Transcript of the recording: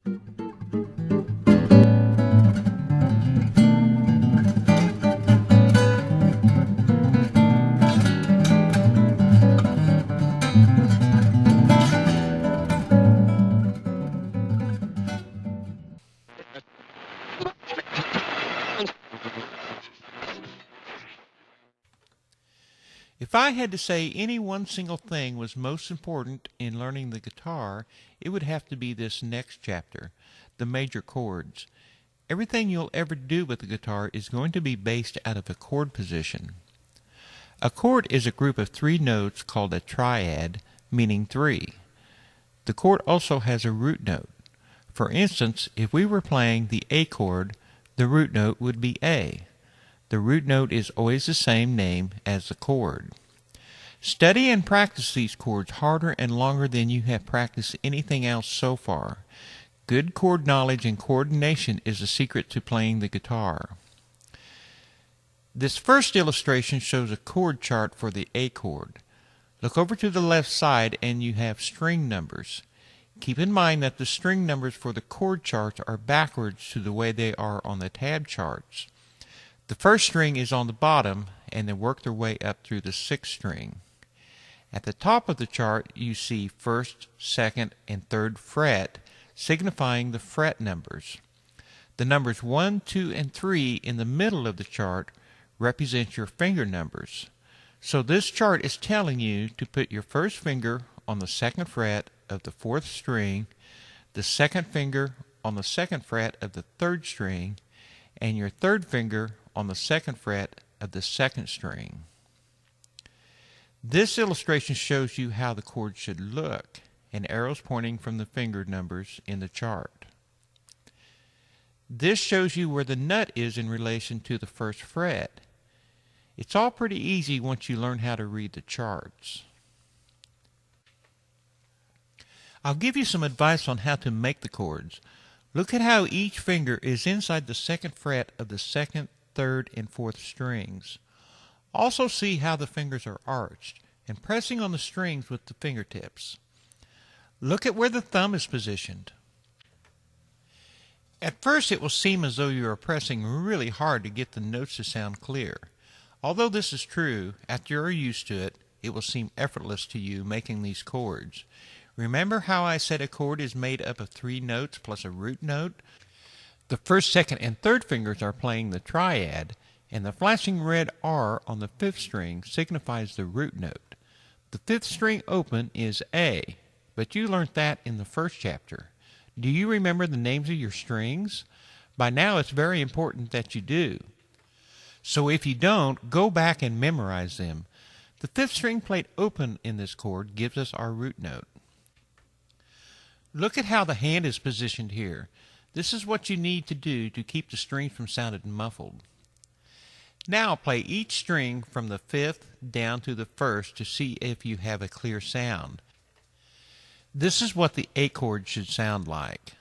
If I had to say any one single thing was most important in learning the guitar, it would have to be this next chapter, the major chords. Everything you'll ever do with the guitar is going to be based out of a chord position. A chord is a group of 3 notes called a triad, meaning 3. The chord also has a root note. For instance, if we were playing the A chord, the root note would be A. The root note is always the same name as the chord. Study and practice these chords harder and longer than you have practiced anything else so far. Good chord knowledge and coordination is the secret to playing the guitar. This first illustration shows a chord chart for the A chord. Look over to the left side and you have string numbers. Keep in mind that the string numbers for the chord charts are backwards to the way they are on the tab charts. The first string is on the bottom and then work their way up through the 6th string. At the top of the chart you see 1st, 2nd, and 3rd fret signifying the fret numbers. The numbers 1, 2, and 3 in the middle of the chart represent your finger numbers. So this chart is telling you to put your first finger on the 2nd fret of the 4th string, the second finger on the 2nd fret of the 3rd string, and your third finger on the 2nd fret of the 2nd string. This illustration shows you how the chord should look, and arrows pointing from the finger numbers in the chart. This shows you where the nut is in relation to the 1st fret. It's all pretty easy once you learn how to read the charts. I'll give you some advice on how to make the chords. Look at how each finger is inside the 2nd fret of the 2nd, 3rd, and 4th strings. Also see how the fingers are arched and pressing on the strings with the fingertips. Look at where the thumb is positioned. At first it will seem as though you are pressing really hard to get the notes to sound clear. Although this is true, after you're used to it, it will seem effortless to you making these chords. Remember how I said a chord is made up of 3 notes plus a root note? The 1st, 2nd, and 3rd fingers are playing the triad, and the flashing red R on the 5th string signifies the root note. The 5th string open is A, but you learned that in the first chapter. Do you remember the names of your strings? By now it's very important that you do. So if you don't, go back and memorize them. The 5th string played open in this chord gives us our root note. Look at how the hand is positioned here. This is what you need to do to keep the strings from sounding muffled. Now play each string from the 5th down to the 1st to see if you have a clear sound. This is what the A chord should sound like.